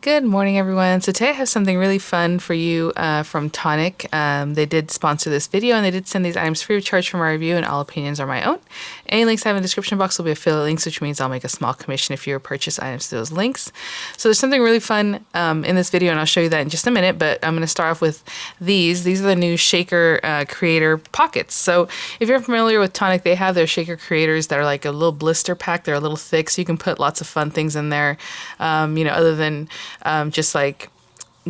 Good morning, everyone. So today I have something really fun for you from Tonic. They did sponsor this video and they did send these items free of charge for my review, and all opinions are my own. Any links I have in the description box will be affiliate links, which means I'll make a small commission if you purchase items through those links. So there's something really fun in this video, and I'll show you that in just a minute, but I'm going to start off with these. These are the new shaker creator pockets. So if you're familiar with Tonic, they have their shaker creators that are like a little blister pack. They're a little thick, so you can put lots of fun things in there, other than just like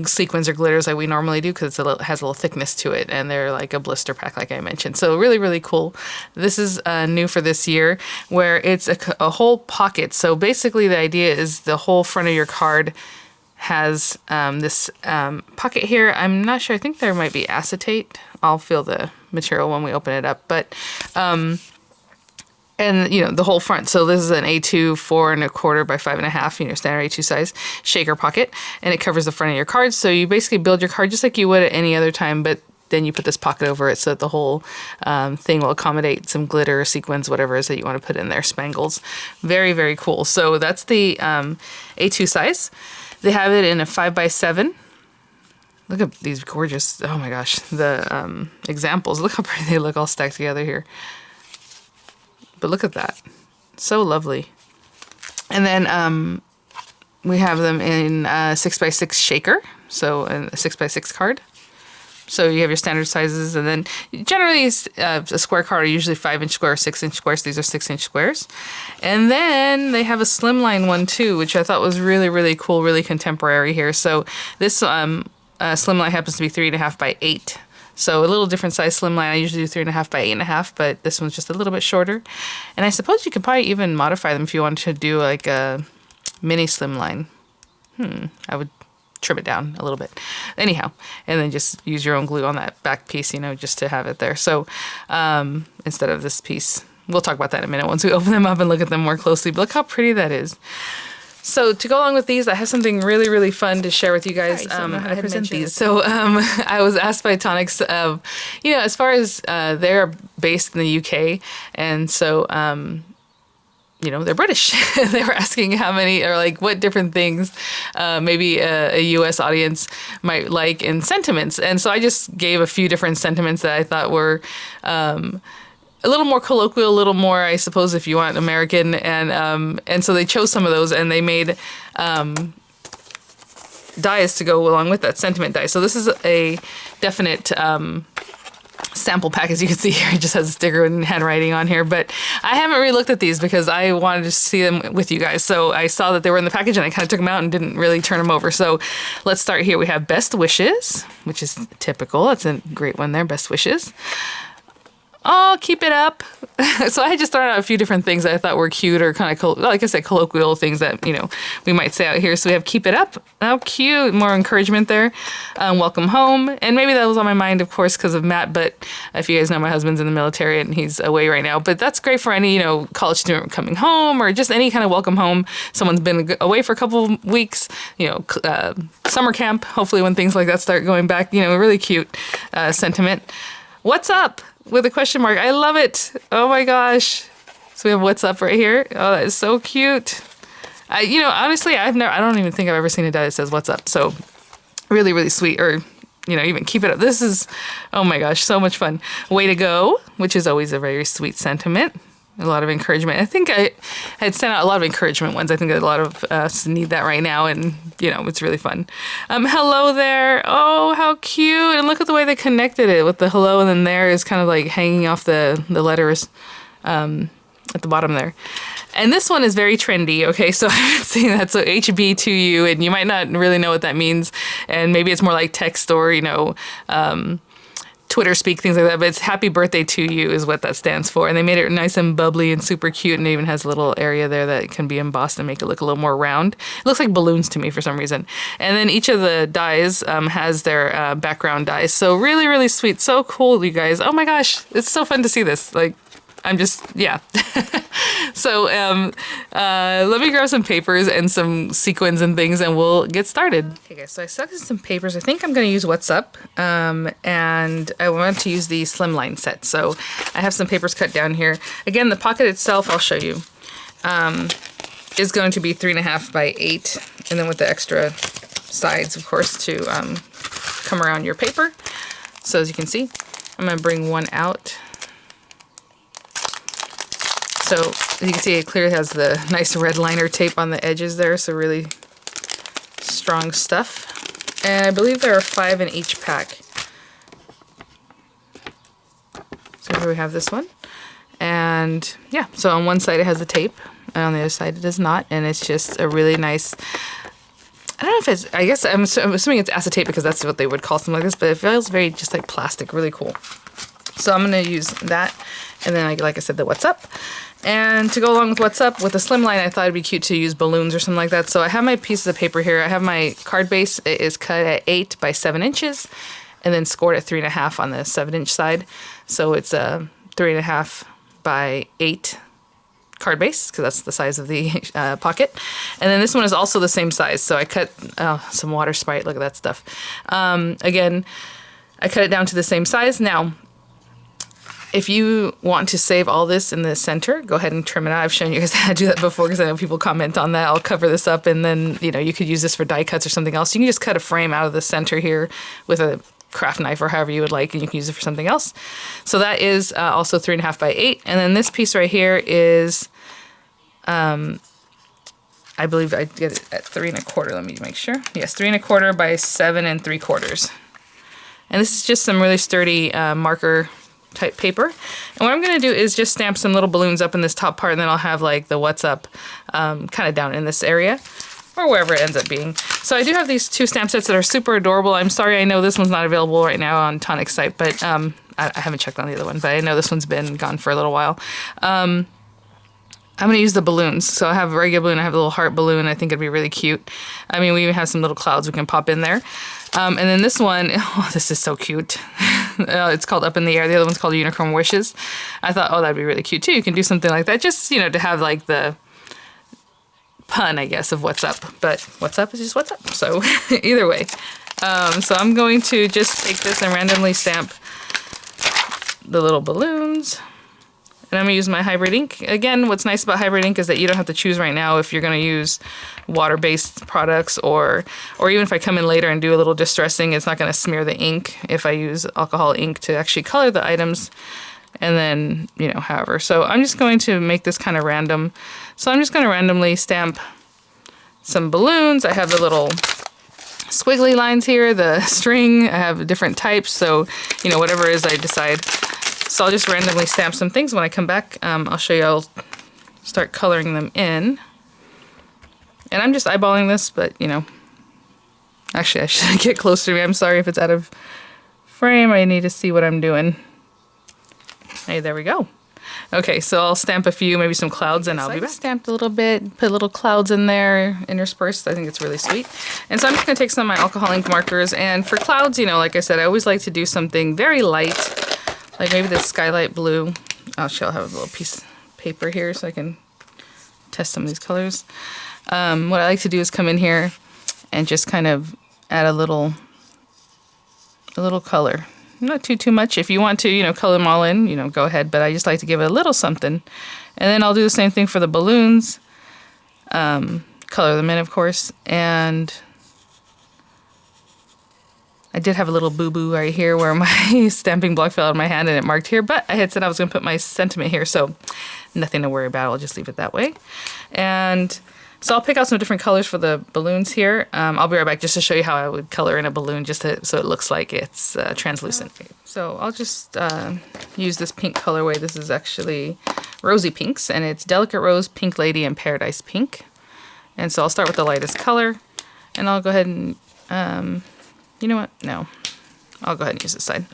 sequins or glitters like we normally do, because it has a little thickness to it, and they're like a blister pack like I mentioned. So really, really cool. This is new for this year, where it's a whole pocket. So basically the idea is the whole front of your card has this pocket here. I'm not sure. I think there might be acetate. I'll feel the material when we open it up. But and, the whole front. So this is an A2 4¼ by 5½, standard A2 size shaker pocket. And it covers the front of your card. So you basically build your card just like you would at any other time, but then you put this pocket over it so that the whole thing will accommodate some glitter, sequins, whatever it is that you want to put in there, spangles. Very, very cool. So that's the A2 size. They have it in a 5×7. Look at these gorgeous, oh my gosh, the examples. Look how pretty they look all stacked together here. But look at that. So lovely. And then we have them in 6×6 shaker. So a 6×6 card. So you have your standard sizes. And then generally a square card are usually 5-inch squares, 6-inch squares. These are 6-inch squares. And then they have a slimline one too, which I thought was really, really cool, really contemporary here. So this slimline happens to be 3½×8. So a little different size slimline. I usually do 3½×8½, but this one's just a little bit shorter. And I suppose you could probably even modify them if you wanted to do like a mini slimline. I would trim it down a little bit. Anyhow, and then just use your own glue on that back piece, just to have it there. So instead of this piece, we'll talk about that in a minute once we open them up and look at them more closely. But look how pretty that is. So to go along with these, I have something really, really fun to share with you guys. I present these. So I was asked by Tonics, as far as they're based in the UK, and so they're British. They were asking how many, or like what different things maybe a US audience might like in sentiments. And so I just gave a few different sentiments that I thought were a little more colloquial, a little more, I suppose, if you want, American, and so they chose some of those, and they made dies to go along with that, sentiment die. So this is a definite sample pack, as you can see here. It just has a sticker and handwriting on here, but I haven't really looked at these because I wanted to see them with you guys. So I saw that they were in the package and I kind of took them out and didn't really turn them over. So let's start here. We have Best Wishes, which is typical. That's a great one there, Best Wishes. Oh, keep it up. So I had just thrown out a few different things that I thought were cute, or kind of, like I said, colloquial things that, we might say out here. So we have Keep It Up. How cute. More encouragement there. Welcome Home. And maybe that was on my mind, of course, because of Matt. But if you guys know, my husband's in the military and he's away right now. But that's great for any, college student coming home, or just any kind of welcome home. Someone's been away for a couple of weeks, summer camp, hopefully when things like that start going back, really cute sentiment. What's up? With a question mark. I love it. Oh my gosh. So we have What's Up right here. Oh, that is so cute. Honestly, I don't even think I've ever seen a die that says What's Up. So really, really sweet. Or, even Keep It Up. This is, oh my gosh, so much fun. Way to Go, which is always a very sweet sentiment. A lot of encouragement. I think I had sent out a lot of encouragement ones. I think a lot of us need that right now, and it's really fun. Hello there. Oh, how cute! And look at the way they connected it with the hello, and then there is kind of like hanging off the letters at the bottom there. And this one is very trendy. Okay, so I've been seeing that. So HB to you, and you might not really know what that means, and maybe it's more like text or Twitter speak, things like that, but it's Happy Birthday to You is what that stands for. And they made it nice and bubbly and super cute, and it even has a little area there that can be embossed and make it look a little more round. It looks like balloons to me for some reason. And then each of the dies has their background dies. So really, really sweet. So cool, you guys. Oh my gosh, it's so fun to see this. Like, I'm just, yeah. So let me grab some papers and some sequins and things, and we'll get started. Okay, guys, so I selected some papers. I think I'm going to use What's Up, and I want to use the slimline set. So I have some papers cut down here. Again, the pocket itself, I'll show you, is going to be 3.5 by 8, and then with the extra sides, of course, to come around your paper. So as you can see, I'm going to bring one out. So as you can see, it clearly has the nice red liner tape on the edges there, so really strong stuff. And I believe there are 5 in each pack. So here we have this one. And yeah, so on one side it has the tape, and on the other side it does not, and it's just a really nice, I don't know if it's, I guess I'm assuming it's acetate because that's what they would call something like this, but it feels very just like plastic, really cool. So I'm going to use that, and then like I said, the What's Up. And to go along with What's Up, with the slimline, I thought it'd be cute to use balloons or something like that. So I have my pieces of paper here. I have my card base. It is cut at 8 by 7 inches, and then scored at 3.5 on the 7-inch side. So it's a 3.5 by 8 card base, because that's the size of the pocket. And then this one is also the same size. So I cut some water sprite. Look at that stuff. Again, I cut it down to the same size. Now, if you want to save all this in the center, go ahead and trim it out. I've shown you guys how to do that before because I know people comment on that. I'll cover this up, and then, you know, you could use this for die cuts or something else. You can just cut a frame out of the center here with a craft knife or however you would like, and you can use it for something else. So that is also 3.5 by 8. And then this piece right here is, I believe I get it at 3.25. Let me make sure. Yes, 3.25 by 7 3/4. And this is just some really sturdy marker type paper. And what I'm going to do is just stamp some little balloons up in this top part, and then I'll have like the What's Up kind of down in this area, or wherever it ends up being. So I do have these 2 stamp sets that are super adorable. I'm sorry, I know this one's not available right now on Tonic's site, but I haven't checked on the other one, but I know this one's been gone for a little while. I'm going to use the balloons. So I have a regular balloon, I have a little heart balloon. I think it'd be really cute. I mean, we even have some little clouds we can pop in there. And then this one, oh, this is so cute. It's called Up in the Air. The other one's called Unicorn Wishes. I thought, oh, that'd be really cute too. You can do something like that, just, you know, to have like the pun, I guess, of What's Up. But What's Up is just What's Up. So either way. So I'm going to just take this and randomly stamp the little balloons. And I'm going to use my hybrid ink. Again, what's nice about hybrid ink is that you don't have to choose right now if you're going to use water-based products, or even if I come in later and do a little distressing, it's not going to smear the ink if I use alcohol ink to actually color the items. And then, you know, however. So I'm just going to make this kind of random. So I'm just going to randomly stamp some balloons. I have the little squiggly lines here, the string. I have different types. So, you know, whatever it is I decide. So I'll just randomly stamp some things. When I come back, I'll show you. I'll start coloring them in. And I'm just eyeballing this, but, you know, actually I should get closer to me. I'm sorry if it's out of frame. I need to see what I'm doing. Hey, there we go. Okay, so I'll stamp a few, maybe some clouds, and I'll be back. Stamped a little bit, put little clouds in there, interspersed. I think it's really sweet. And so I'm just going to take some of my alcohol ink markers, and for clouds, you know, like I said, I always like to do something very light. Like maybe this skylight blue. I'll have a little piece of paper here so I can test some of these colors. What I like to do is come in here and just kind of add a little color. Not too much. If you want to, you know, color them all in, you know, go ahead. But I just like to give it a little something. And then I'll do the same thing for the balloons. Color them in, of course. And I did have a little boo-boo right here where my stamping block fell out of my hand and it marked here, but I had said I was going to put my sentiment here, so nothing to worry about. I'll just leave it that way. And so I'll pick out some different colors for the balloons here. I'll be right back just to show you how I would color in a balloon just so it looks like it's translucent. Okay. So I'll just use this pink colorway. This is actually Rosy Pinks, and it's Delicate Rose, Pink Lady, and Paradise Pink. And so I'll start with the lightest color, and I'll go ahead and... you know what? No. I'll go ahead and use this side.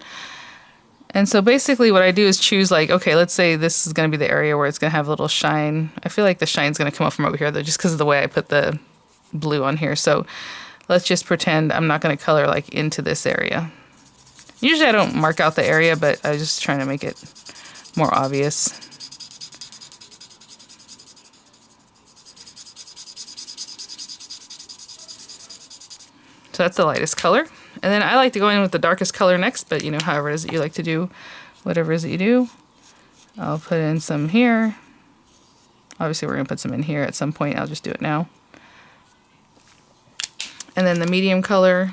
And so basically what I do is choose, like, okay, let's say this is going to be the area where it's going to have a little shine. I feel like the shine's going to come up from over here, though, just because of the way I put the blue on here. So let's just pretend I'm not going to color, like, into this area. Usually I don't mark out the area, but I was just trying to make it more obvious. So that's the lightest color. And then I like to go in with the darkest color next, but, you know, however it is that you like to do, whatever it is that you do. I'll put in some here. Obviously, we're going to put some in here at some point. I'll just do it now. And then the medium color,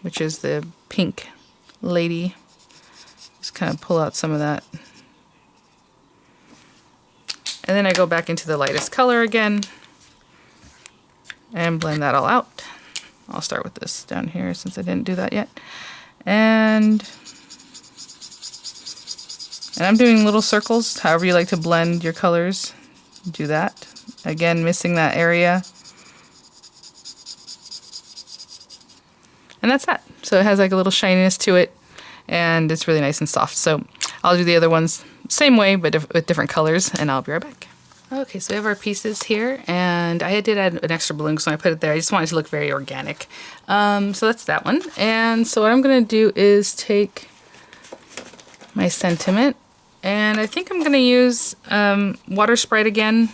which is the pink lady. Just kind of pull out some of that. And then I go back into the lightest color again and blend that all out. I'll start with this down here since I didn't do that yet. And I'm doing little circles, however you like to blend your colors, do that. Again, missing that area. And that's that. So it has like a little shininess to it, and it's really nice and soft. So I'll do the other ones same way, but with different colors, and I'll be right back. Okay, so we have our pieces here, and I did add an extra balloon, so I put it there. I just wanted it to look very organic. So that's that one. And so what I'm going to do is take my sentiment, and I think I'm going to use Water Sprite again.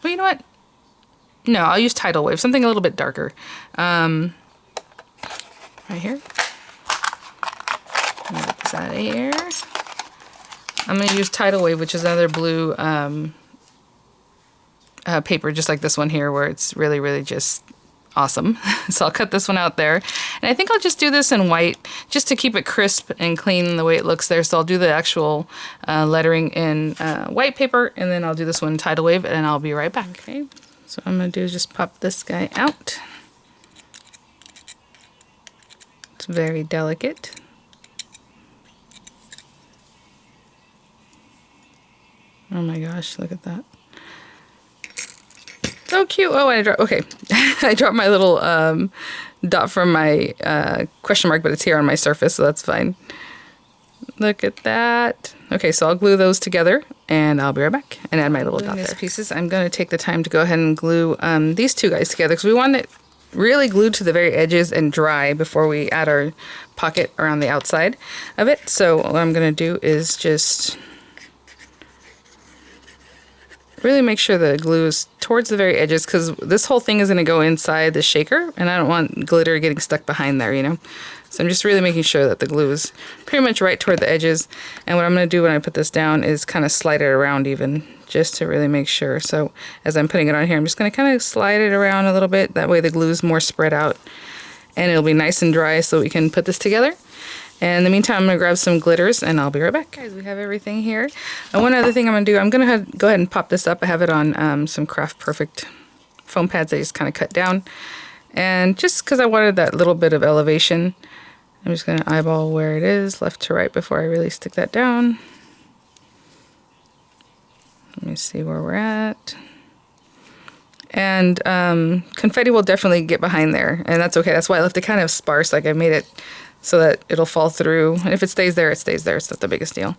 Well, you know what? No, I'll use Tidal Wave, something a little bit darker. Right here. Get this out of here. I'm going to use Tidal Wave, which is another blue paper, just like this one here, where it's really, really just awesome. So I'll cut this one out there. And I think I'll just do this in white, just to keep it crisp and clean the way it looks there. So I'll do the actual lettering in white paper, and then I'll do this one in Tidal Wave, and I'll be right back. Okay, so what I'm going to do is just pop this guy out. It's very delicate. Oh my gosh, look at that. So cute. Oh, I dropped, okay. I dropped my little dot from my question mark, but it's here on my surface, so that's fine. Look at that. Okay, so I'll glue those together, and I'll be right back and add my little dot there. Pieces. I'm going to take the time to go ahead and glue these two guys together, because we want it really glued to the very edges and dry before we add our pocket around the outside of it. So what I'm going to do is just really make sure the glue is towards the very edges, because this whole thing is going to go inside the shaker, and I don't want glitter getting stuck behind there, you know. So I'm just really making sure that the glue is pretty much right toward the edges. And what I'm going to do when I put this down is kind of slide it around even, just to really make sure. So as I'm putting it on here, I'm just going to kind of slide it around a little bit. That way the glue is more spread out, and it'll be nice and dry so we can put this together. And in the meantime, I'm going to grab some glitters, and I'll be right back. Guys, we have everything here. And one other thing I'm going to do, I'm going to go ahead and pop this up. I have it on some Craft Perfect foam pads I just kind of cut down. And just because I wanted that little bit of elevation, I'm just going to eyeball where it is, left to right, before I really stick that down. Let me see where we're at. And confetti will definitely get behind there, and that's okay. That's why I left it kind of sparse, like I made it so that it'll fall through. And if it stays there, it stays there. It's not the biggest deal.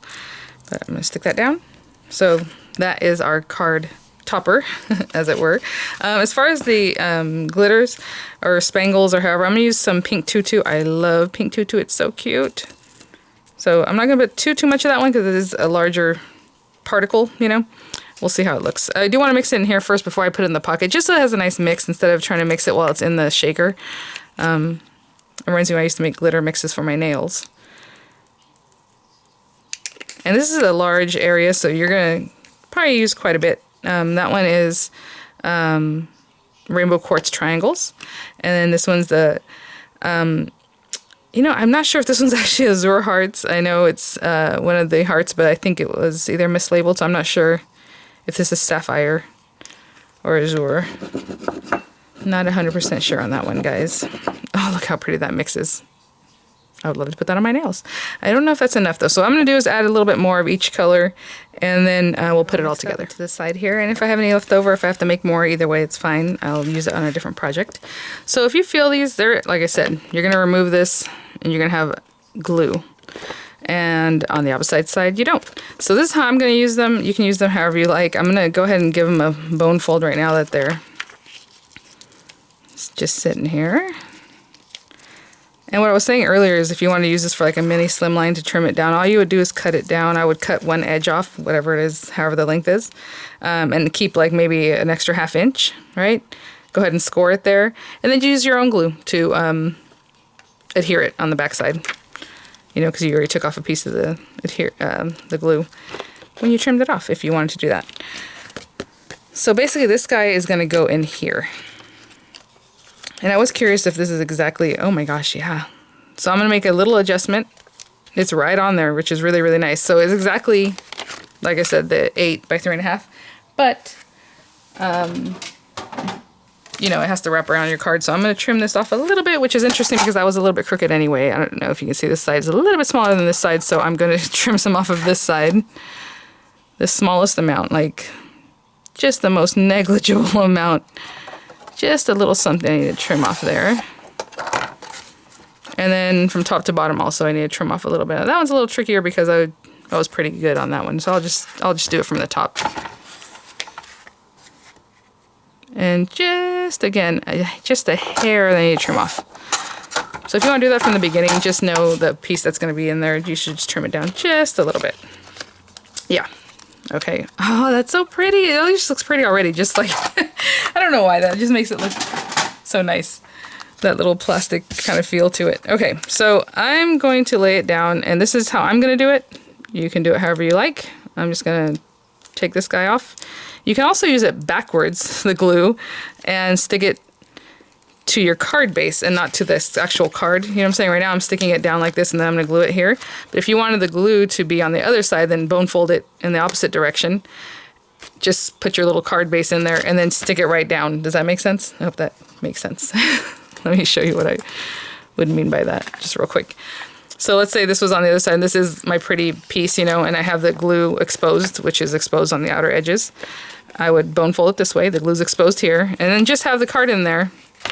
But I'm going to stick that down. So that is our card topper, as it were. As far as the glitters or spangles or however, I'm going to use some pink tutu. I love pink tutu. It's so cute. So I'm not going to put too much of that one, because it is a larger particle, you know. We'll see how it looks. I do want to mix it in here first before I put it in the pocket, just so it has a nice mix instead of trying to mix it while it's in the shaker. It reminds me when I used to make glitter mixes for my nails. And this is a large area, so you're going to probably use quite a bit. That one is rainbow quartz triangles. And then this one's the, you know, I'm not sure if this one's actually Azure hearts. I know it's one of the hearts, but I think it was either mislabeled, so I'm not sure if this is sapphire or Azure. Not 100% sure on that one, guys. Oh, look how pretty that mixes. I would love to put that on my nails. I don't know if that's enough, though. So what I'm going to do is add a little bit more of each color, and then we'll put it all together. To the side here, and if I have any left over, if I have to make more, either way, it's fine. I'll use it on a different project. So if you feel these, they're, like I said, you're going to remove this, and you're going to have glue. And on the opposite side, you don't. So this is how I'm going to use them. You can use them however you like. I'm going to go ahead and give them a bone fold right now that they're just sitting here. And what I was saying earlier is if you want to use this for like a mini slimline to trim it down, all you would do is cut it down. I would cut one edge off, whatever it is, however the length is, and keep like maybe an extra ½ inch, right? Go ahead and score it there. And then use your own glue to adhere it on the back side. You know, because you already took off a piece of the glue when you trimmed it off, if you wanted to do that. So basically this guy is going to go in here. And I was curious if this is exactly, oh my gosh, yeah. So I'm going to make a little adjustment. It's right on there, which is really, really nice. So it's exactly, like I said, the 8 by 3.5. But, you know, it has to wrap around your card. So I'm going to trim this off a little bit, which is interesting because I was a little bit crooked anyway. I don't know if you can see this side is a little bit smaller than this side. So I'm going to trim some off of this side. The smallest amount, like just the most negligible amount. Just a little something I need to trim off there. And then from top to bottom also I need to trim off a little bit. That one's a little trickier because I was pretty good on that one. So I'll just do it from the top. And just again, just a hair that I need to trim off. So if you want to do that from the beginning, just know the piece that's going to be in there, you should just trim it down just a little bit. Yeah. Okay. Oh, that's so pretty. It just looks pretty already. Just like, I don't know why, that just makes it look so nice. That little plastic kind of feel to it. Okay, so I'm going to lay it down, and this is how I'm going to do it. You can do it however you like. I'm just going to take this guy off. You can also use it backwards, the glue, and stick it to your card base and not to this actual card. You know what I'm saying? Right now I'm sticking it down like this, and then I'm going to glue it here. But if you wanted the glue to be on the other side, then bone fold it in the opposite direction. Just put your little card base in there and then stick it right down. Does that make sense? I hope that makes sense. Let me show you what I would mean by that, just real quick. So let's say this was on the other side, and this is my pretty piece, you know, and I have the glue exposed, which is exposed on the outer edges. I would bone fold it this way, the glue's exposed here, and then just have the card in there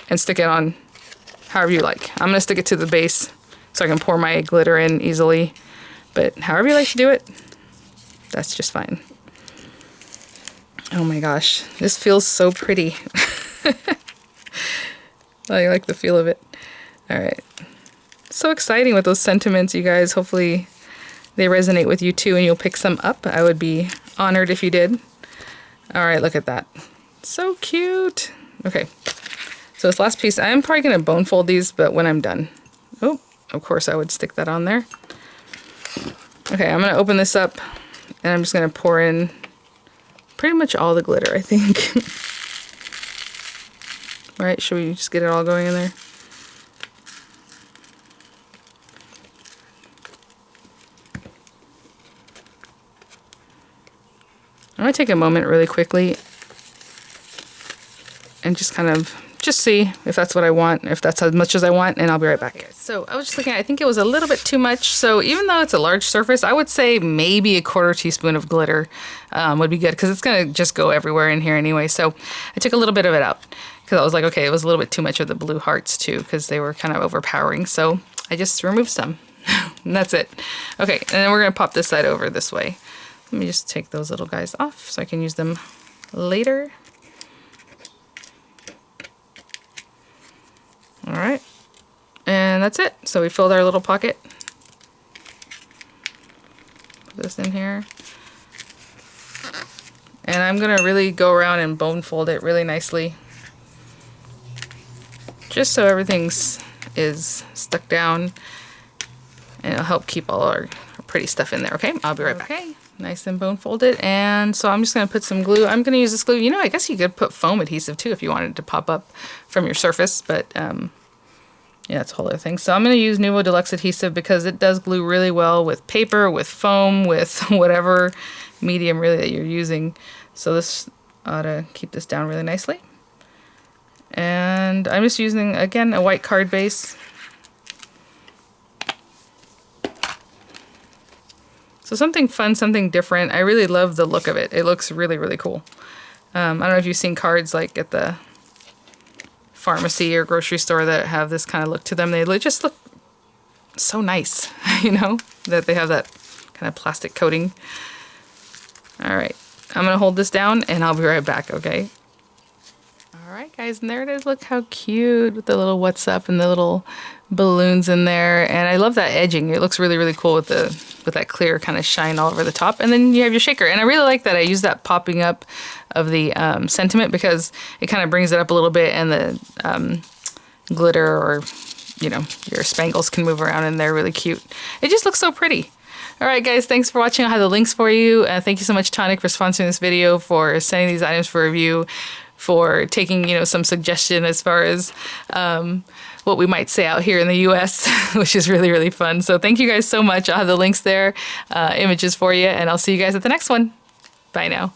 and stick it on however you like. I'm gonna stick it to the base so I can pour my glitter in easily, but however you like to do it, that's just fine. Oh my gosh, this feels so pretty. I like the feel of it. All right. So exciting with those sentiments, you guys. Hopefully they resonate with you too and you'll pick some up. I would be honored if you did. All right, look at that. So cute. Okay. So this last piece, I'm probably going to bone fold these, but when I'm done. Oh, of course I would stick that on there. Okay, I'm going to open this up and I'm just going to pour in pretty much all the glitter, I think. All right, should we just get it all going in there? I'm going to take a moment really quickly and just kind of see if that's what I want, if that's as much as I want, and I'll be right back. Okay, so I was just looking at, I think it was a little bit too much. So even though it's a large surface, I would say maybe a 1/4 teaspoon of glitter would be good because it's going to just go everywhere in here anyway. So I took a little bit of it out because I was like, okay, it was a little bit too much of the blue hearts too because they were kind of overpowering. So I just removed some and that's it. Okay, and then we're going to pop this side over this way. Let me just take those little guys off so I can use them later. All right, and that's it. So we filled our little pocket. Put this in here. And I'm gonna really go around and bone fold it really nicely. Just so everything's is stuck down. And it'll help keep all our pretty stuff in there, okay? I'll be right back. Okay, nice and bone folded. And so I'm just gonna put some glue. I'm gonna use this glue. You know, I guess you could put foam adhesive too if you wanted to pop up from your surface, but yeah, that's a whole other thing. So I'm gonna use Nuvo Deluxe adhesive because it does glue really well with paper, with foam, with whatever medium really that you're using. So this ought to keep this down really nicely. And I'm just using, again, a white card base. So something fun, something different. I really love the look of it. It looks really, really cool. I don't know if you've seen cards like at the pharmacy or grocery store that have this kind of look to them. They just look so nice, you know, that they have that kind of plastic coating. All right, I'm gonna hold this down and I'll be right back, okay? All right, guys, and there it is. Look how cute with the little what's up and the little balloons in there. And I love that edging. It looks really, really cool with that clear kind of shine all over the top. And then you have your shaker. And I really like that I use that popping up of the sentiment because it kind of brings it up a little bit, and the glitter or, you know, your spangles can move around in there really cute. It just looks so pretty. All right, guys, thanks for watching. I'll have the links for you. Thank you so much, Tonic, for sponsoring this video, for sending these items for review, for taking, some suggestion as far as what we might say out here in the US, which is really, really fun. So thank you guys so much. I'll have the links there, images for you, and I'll see you guys at the next one. Bye now.